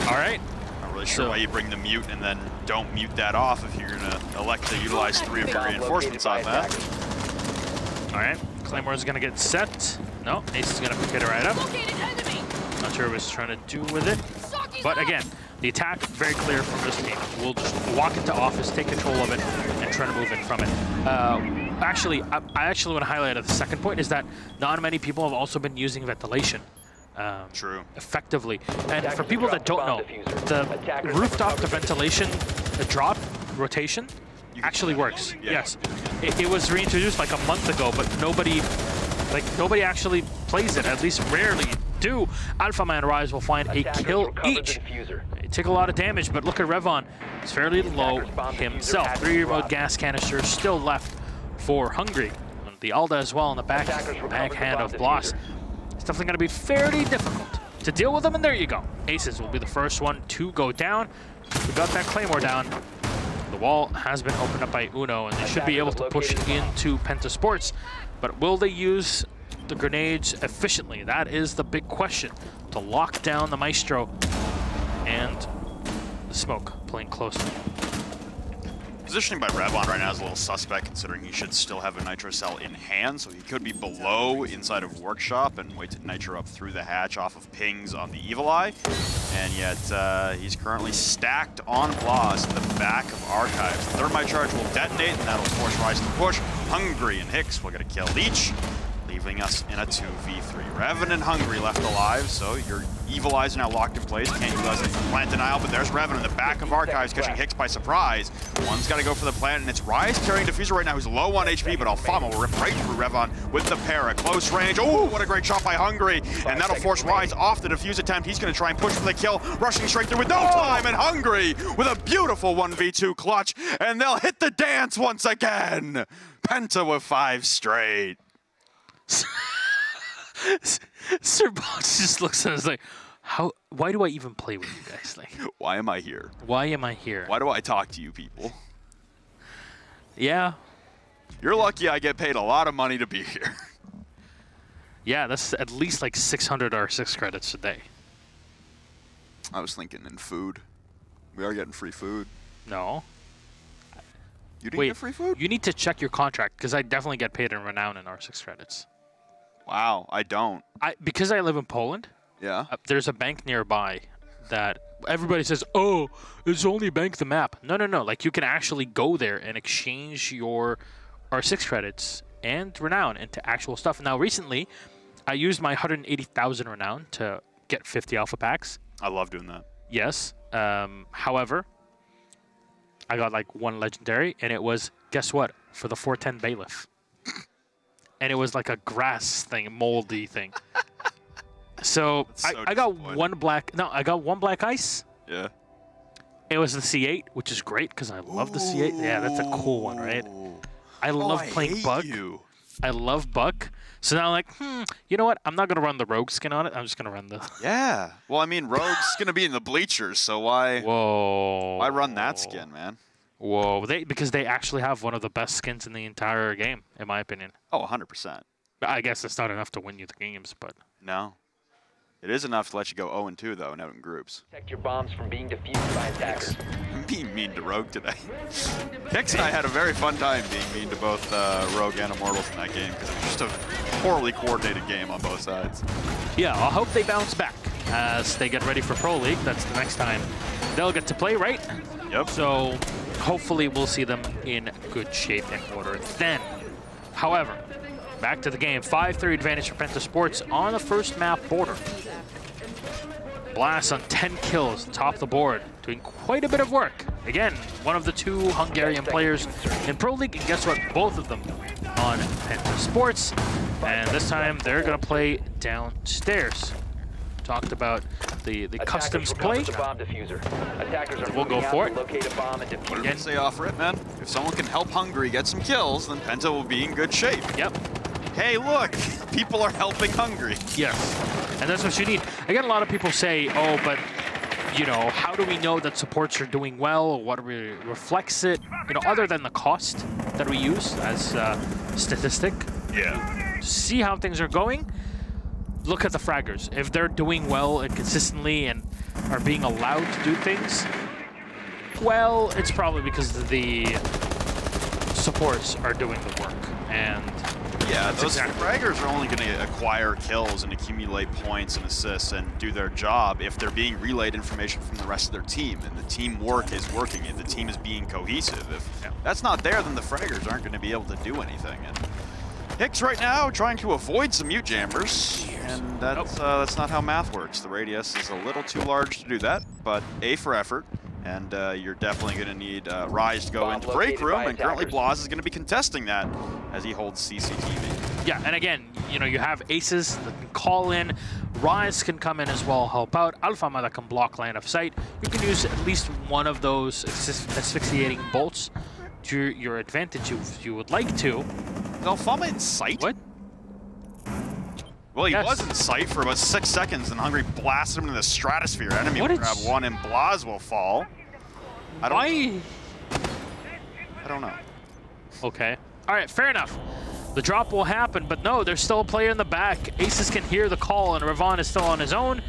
All right. Not really sure why you bring the mute and then don't mute that off if you're gonna elect to utilize 3 of your reinforcements on that. All right. Claymore's gonna get set. No, Ace is gonna pick it right up. Not sure what he's trying to do with it. But again, the attack, very clear from this team. We'll just walk into office, take control of it, and try to move in from it. Actually, I actually want to highlight the second point is that not many people have also been using ventilation. Effectively. And for people that don't know, the rooftop to ventilation, the drop rotation, actually works. Yes. It was reintroduced like a month ago, but nobody actually plays it, at least rarely do. Alpha Man Rise will find a kill each. They take a lot of damage, but look at Revon. He's fairly low himself. 3 remote gas canisters still left for Hungry. And the Alda as well in the backhand of Bloss. It's definitely going to be fairly difficult to deal with them, and there you go. Aces will be the first one to go down. We got that Claymore down. The wall has been opened up by Uno, and they should be able to push into Penta Sports. But will they use the grenades efficiently? That is the big question. To lock down the Maestro and the smoke playing closely. Positioning by Revon right now is a little suspect, considering he should still have a Nitro cell in hand, so he could be below inside of Workshop and wait to Nitro up through the hatch off of pings on the Evil Eye. And yet, he's currently stacked on Blas in the back of Archives. The Thermite charge will detonate, and that'll force Rise to push. Hungry and Hicks will get a kill each, leaving us in a 2v3. Revan and Hungry left alive, so your Evil Eyes are now locked in place. Can't utilize it for plant denial, but there's Revan in the back of Archives catching Hicks by surprise. One's got to go for the plant, and it's Rise carrying Diffuser right now, who's low on HP, but Alfama will rip right through Revan with the para. Close range. Oh, what a great shot by Hungry, and that'll force Rise off the defuse attempt. He's going to try and push for the kill, rushing straight through with no time, and Hungry with a beautiful 1v2 clutch, and they'll hit the dance once again. Penta with 5 straight. Sir Boss just looks at us like, why do I even play with you guys? Like, why am I here? Why am I here? Why do I talk to you people? Yeah. You're lucky I get paid a lot of money to be here. Yeah, that's at least like 600 R6 credits a day. I was thinking in food. We are getting free food. No. You didn't get free food? You need to check your contract, because I definitely get paid in Renown and R6 credits. Wow, I don't. Because I live in Poland. Yeah. There's a bank nearby that everybody says, oh, it's only bank the map. No, no, no. Like, you can actually go there and exchange your R6 credits and Renown into actual stuff. Now, recently, I used my 180,000 Renown to get 50 alpha packs. I love doing that. Yes. However, I got like 1 legendary, and it was, guess what? For the 410 Bailiff. And it was like a grass thing, moldy thing. So I got 1 black. No, I got 1 black ice. Yeah. It was the C8, which is great because I love the C8. Yeah, that's a cool one, right? I love playing Buck. I love Buck. So now I'm like, you know what? I'm not gonna run the Rogue skin on it. I'm just gonna run the. Yeah. Well, I mean, Rogue's gonna be in the bleachers, so why? Whoa. Why run that skin, man? Whoa. Because they actually have one of the best skins in the entire game, in my opinion. Oh, 100%. I guess it's not enough to win you the games, but. No. It is enough to let you go 0-2, though, and out in groups. Protect your bombs from being defused by attackers. I'm being mean to Rogue today. Hicks and I had a very fun time being mean to both Rogue and Immortals in that game, because it was just a poorly coordinated game on both sides. Yeah, I hope they bounce back as they get ready for Pro League. That's the next time they'll get to play, right? Yep. So hopefully we'll see them in good shape and order then. However, back to the game. 5-3 advantage for Penta Sports on the first map border. Blast on 10 kills, top the board, doing quite a bit of work. Again, one of the 2 Hungarian players in Pro League, and guess what? Both of them on Penta Sports. And this time they're gonna play downstairs. Talked about the customs play. We'll go for it. What did I say off rip, man? If someone can help Hungry get some kills, then Penta will be in good shape. Yep. Hey, look, people are helping Hungry. Yes, and that's what you need. I get a lot of people say, oh, but, you know, how do we know that supports are doing well? What reflects it? You know, other than the cost that we use as a statistic. Yeah. See how things are going. Look at the fraggers. If they're doing well and consistently and are being allowed to do things, well, it's probably because the supports are doing the work. And yeah, those fraggers are only going to acquire kills and accumulate points and assists and do their job if they're being relayed information from the rest of their team and the teamwork is working and the team is being cohesive. If that's not there, then the fraggers aren't going to be able to do anything. And Hicks right now trying to avoid some mute jammers, and that's not how math works. The radius is a little too large to do that, but A for effort. And you're definitely going to need Rise to go into break room, and currently Blas is going to be contesting that as he holds CCTV. Yeah, and again, you know, you have aces that can call in. Rise can come in as well, help out. Alfama that can block line of sight. You can use at least one of those asphyxiating bolts to your advantage if you would like to. Is Alfama in sight? What? Well, he was in sight for about 6 seconds, and Hungry blasted him into the stratosphere. Enemy will grab one, and Blas will fall. I don't know. Okay. All right, fair enough. The drop will happen, but no, there's still a player in the back. Aces can hear the call, and Ravon is still on his own.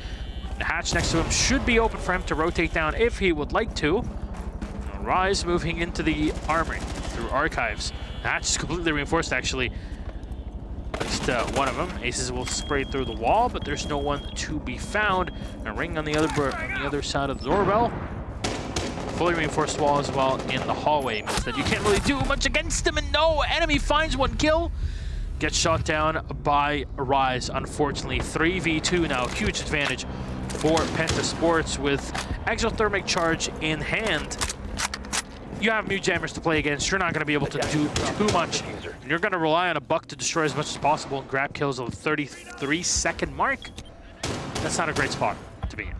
The hatch next to him should be open for him to rotate down if he would like to. Rise moving into the armory through archives. That's just completely reinforced, actually. At least one of them. Aces will spray through the wall, but there's no one to be found. A ring on the other side of the doorbell. Fully reinforced wall as well in the hallway. Means that you can't really do much against them, and no enemy finds one kill. Gets shot down by Rise, unfortunately. 3v2 now, huge advantage for Penta Sports with exothermic charge in hand. You have new jammers to play against. You're not going to be able to do too much. And you're going to rely on a buck to destroy as much as possible and grab kills at the 33-second mark. That's not a great spot to be in.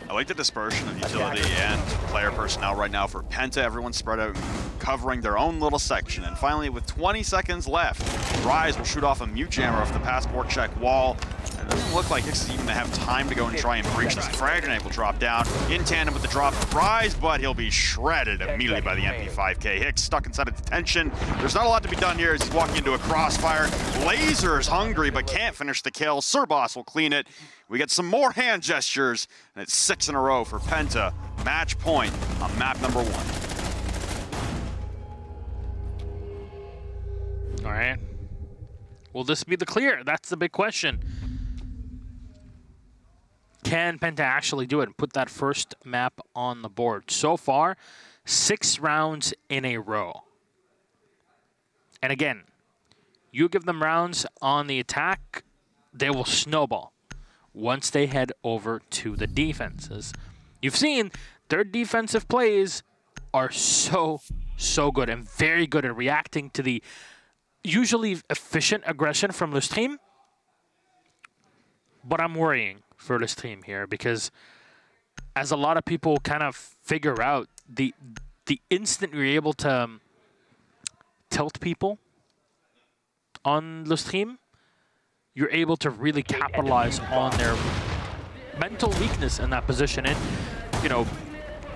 I like the dispersion of utility and player personnel right now for Penta. Everyone's spread out, covering their own little section. And finally, with 20 seconds left, Rise will shoot off a mute jammer off the passport check wall. It doesn't look like Hicks is even going to have time to go and try and breach this. Frag grenade will drop down in tandem with the drop of Rise, but he'll be shredded immediately by the MP5K. Hicks stuck inside of detention. There's not a lot to be done here as he's walking into a crossfire. Laser's hungry, but can't finish the kill. Sir Boss will clean it. We get some more hand gestures, and it's 6 in a row for Penta. Match point on map number 1. All right. Will this be the clear? That's the big question. Can Penta actually do it and put that first map on the board? So far, 6 rounds in a row. And again, you give them rounds on the attack, they will snowball once they head over to the defenses. You've seen their defensive plays are so good and very good at reacting to the usually efficient aggression from LeStream. But I'm worrying for LeStream here because as a lot of people kind of figure out, the instant you're able to tilt people on LeStream, you're able to really capitalize on their mental weakness in that position. And, you know,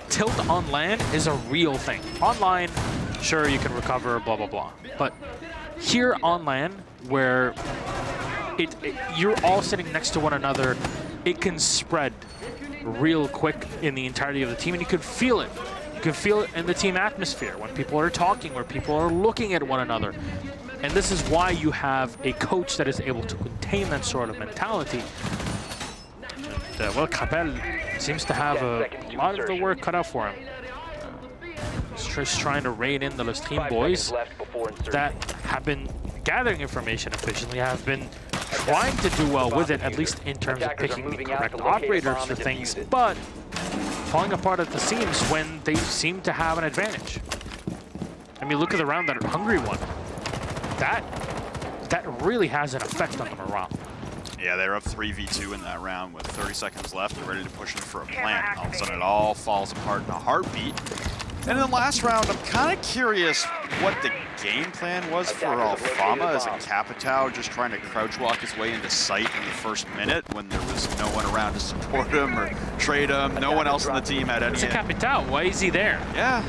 tilt on land is a real thing. Online, sure, you can recover, blah, blah, blah. But here on land, where you're all sitting next to one another, it can spread real quick in the entirety of the team, and you can feel it. You can feel it in the team atmosphere when people are talking, where people are looking at one another. And this is why you have a coach that is able to contain that sort of mentality. And, well, Capel seems to have a lot of the work cut out for him. He's just trying to rein in the LeStream boys that have been gathering information efficiently, have been trying to do well with it, at least in terms of picking the correct operators for things, but falling apart at the seams when they seem to have an advantage. I mean, look at the round that Hungry won. That really has an effect on the morale. Yeah, they're up 3v2 in that round with 30 seconds left. They're ready to push in for a plant. All of a sudden, it all falls apart in a heartbeat. And in the last round, I'm kind of curious what the game plan was for Alfama as a Capitao just trying to crouch walk his way into sight in the first minute when there was no one around to support him or trade him. No one else on the team had any. It's a Capitao. Why is he there? Yeah,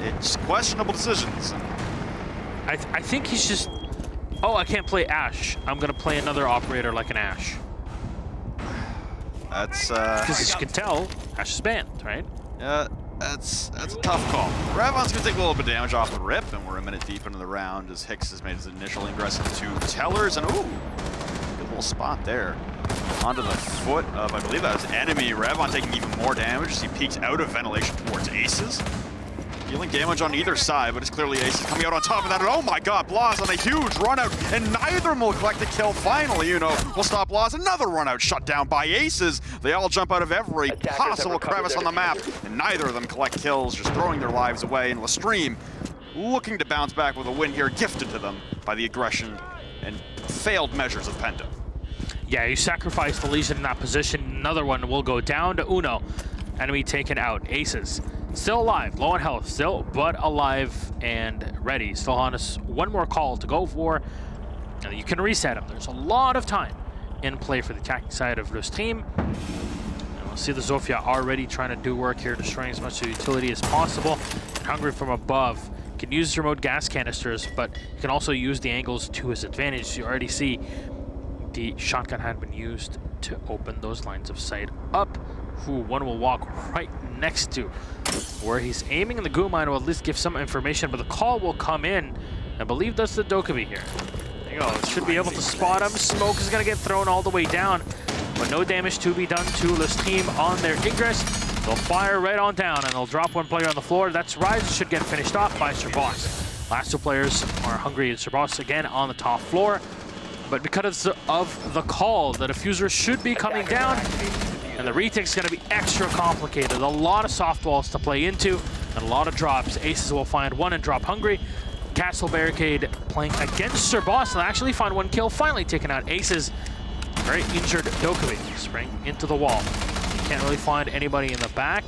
it's questionable decisions. I think he's just, oh, I can't play Ashe. I'm going to play another operator like an Ashe. That's, because as you can tell, Ashe is banned, right? Yeah, that's a tough call. Ravon's going to take a little bit of damage off the rip, and we're a minute deep into the round as Hicks has made his initial ingress into Tellers, and ooh, good little spot there. Onto the foot of, I believe that was enemy. Ravon taking even more damage as he peeks out of ventilation towards Aces. Dealing damage on either side, but it's clearly Aces coming out on top of that. And oh my god, Blaz on a huge run out, and neither of them will collect the kill. Finally, you know, will stop Blaz. Another run out shut down by Aces. They all jump out of every possible crevice on the map, and neither of them collect kills, just throwing their lives away. And LeStream looking to bounce back with a win here, gifted to them by the aggression and failed measures of Penta. Yeah, you sacrifice the Legion in that position. Another one will go down to Uno. Enemy taken out. Aces still alive, low on health, still, but alive and ready. Still on us, one more call to go for. And you can reset him. There's a lot of time in play for the attacking side of LeStream. And we'll see the Zofia already trying to do work here, destroying as much of the utility as possible. And Hungry from above can use remote gas canisters, but you can also use the angles to his advantage. You already see the shotgun had been used to open those lines of sight up. who one will walk right next to where he's aiming. And the goo mine will at least give some information, but the call will come in. I believe that's the Dokkaebi here. There you go. Should be able to spot him. Smoke is going to get thrown all the way down, but no damage to be done to LeStream on their ingress. They'll fire right on down, and they'll drop one player on the floor. That's Rise. Should get finished off by SirBoss. Last two players are Hungry and SirBoss again on the top floor. But because of the call, the diffuser should be coming down, and the retake is going to be extra complicated. A lot of soft walls to play into, and a lot of drops. Aces will find one and drop Hungry. Castle Barricade playing against SirBoss, and actually find one kill, finally taking out Aces. Very injured Dokkaebi, spraying into the wall. Can't really find anybody in the back.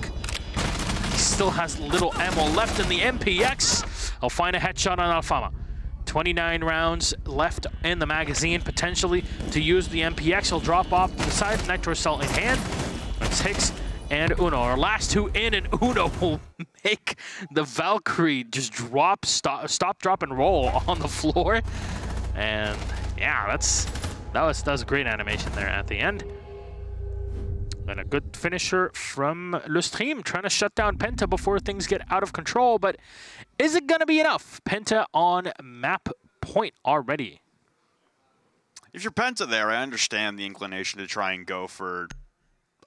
He still has little ammo left in the MPX. I'll find a headshot on Alfama. 29 rounds left in the magazine, potentially to use the MPX. He'll drop off to the side, Nitro Cell in hand. It's Hicks and Uno. Our last two in, and Uno will make the Valkyrie just drop, stop, drop, and roll on the floor. And yeah, that was a great animation there at the end. And a good finisher from LeStream, trying to shut down Penta before things get out of control. But is it going to be enough? Penta on map point already. If you're Penta there, I understand the inclination to try and go for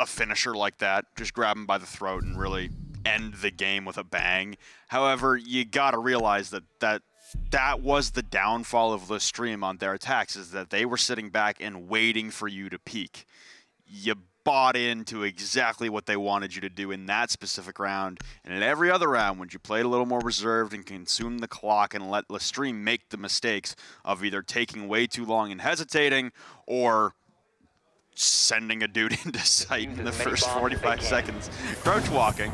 a finisher like that. Just grab him by the throat and really end the game with a bang. However, you got to realize that was the downfall of LeStream on their attacks, is that they were sitting back and waiting for you to peak. You bought into exactly what they wanted you to do in that specific round, and in every other round, when you played a little more reserved and consumed the clock and let LeStream make the mistakes of either taking way too long and hesitating, or sending a dude into sight in the first 45 seconds, crouch walking,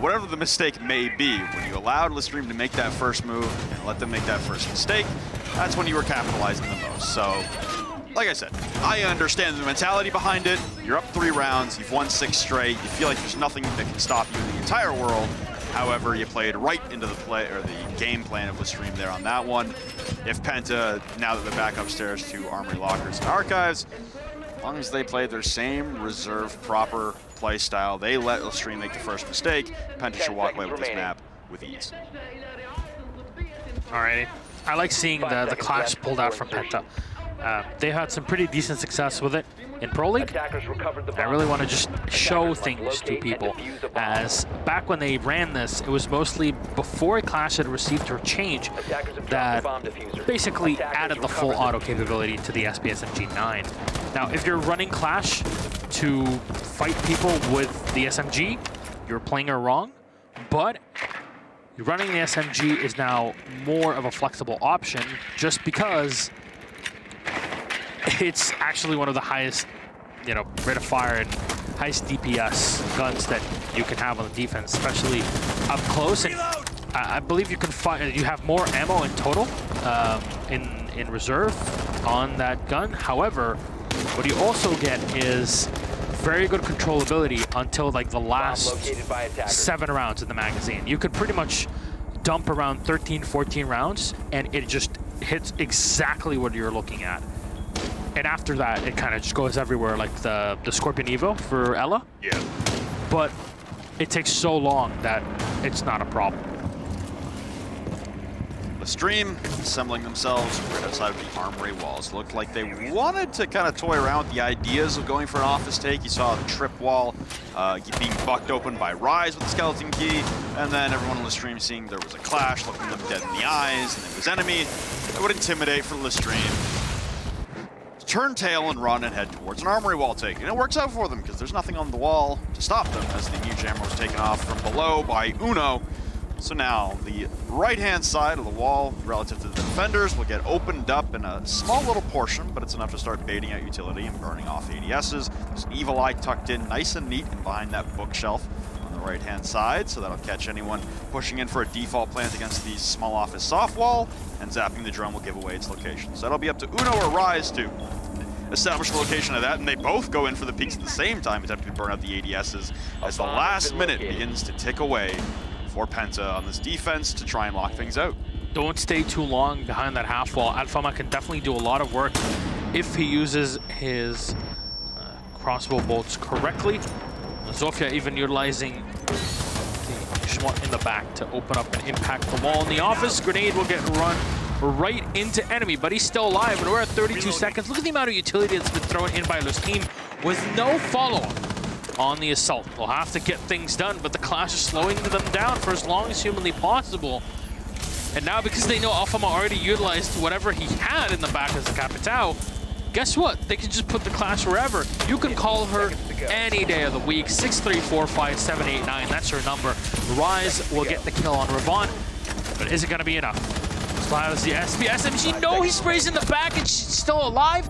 whatever the mistake may be, when you allowed LeStream to make that first move and let them make that first mistake, that's when you were capitalizing the most. So, like I said, I understand the mentality behind it. You're up 3 rounds, you've won 6 straight, you feel like there's nothing that can stop you in the entire world. However, you played right into the game plan of LeStream there on that one. If Penta, now that they're back upstairs to Armory Lockers and Archives, as long as they play their same reserve proper play style, they let LeStream make the first mistake, Penta should walk away with this map with ease. Alrighty. I like seeing the clash pulled out from Penta. They had some pretty decent success with it in Pro League. I really want to just show things to people, as back when they ran this, it was mostly before Clash had received her change that basically added the full auto capability to the SPS MG9. Now, if you're running Clash to fight people with the SMG, you're playing her wrong, but running the SMG is now more of a flexible option just because it's actually one of the highest, rate of fire and highest DPS guns that you can have on the defense, especially up close. And I believe you can find you have more ammo in total in reserve on that gun. However, what you also get is very good controllability until like the last 7 rounds in the magazine. You could pretty much dump around 13, 14 rounds, and it just hits exactly what you're looking at. And after that, it kind of just goes everywhere, like the Scorpion Evo for Ella. Yeah. But it takes so long that it's not a problem. LeStream assembling themselves right outside of the Armory walls. Looked like they wanted to kind of toy around with the ideas of going for an office take. You saw the trip wall being bucked open by Rise with the skeleton key, and then everyone in LeStream seeing there was a clash, looking them dead in the eyes, and it was enemy. It would intimidate for LeStream. Turn tail and run and head towards an Armory wall take. And it works out for them because there's nothing on the wall to stop them, as the new jammer was taken off from below by Uno. So now the right-hand side of the wall relative to the defenders will get opened up in a small little portion, but it's enough to start baiting out utility and burning off ADSs. There's an Evil Eye tucked in nice and neat and behind that bookshelf on the right-hand side, so that'll catch anyone pushing in for a default plant against the small office soft wall, and zapping the drone will give away its location. So that'll be up to Uno or Rise to establish the location of that, and they both go in for the peaks at the same time, attempting to burn out the ADSs as the last minute begins to tick away for Penta on this defense to try and lock things out. Don't stay too long behind that half wall. Alfama can definitely do a lot of work if he uses his crossbow bolts correctly. Zofia even utilizing the Schmott in the back to open up and impact the wall in the office. Grenade will get run right into enemy, but he's still alive, and we're at 32 seconds. Look at the amount of utility that's been thrown in by LeStream with no follow-up on the assault. They'll have to get things done, but the Clash is slowing them down for as long as humanly possible. And now, because they know Alphama already utilized whatever he had in the back as a Capitao, guess what? They can just put the Clash wherever. You can call her any day of the week. 6345789, that's her number. Rise will get the kill on Ravon, but is it going to be enough? Still has the SP. SMG, no, he sprays in the back and she's still alive.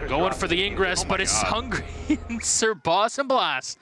Going for the ingress, but it's Hungry and Sir Boss and Blast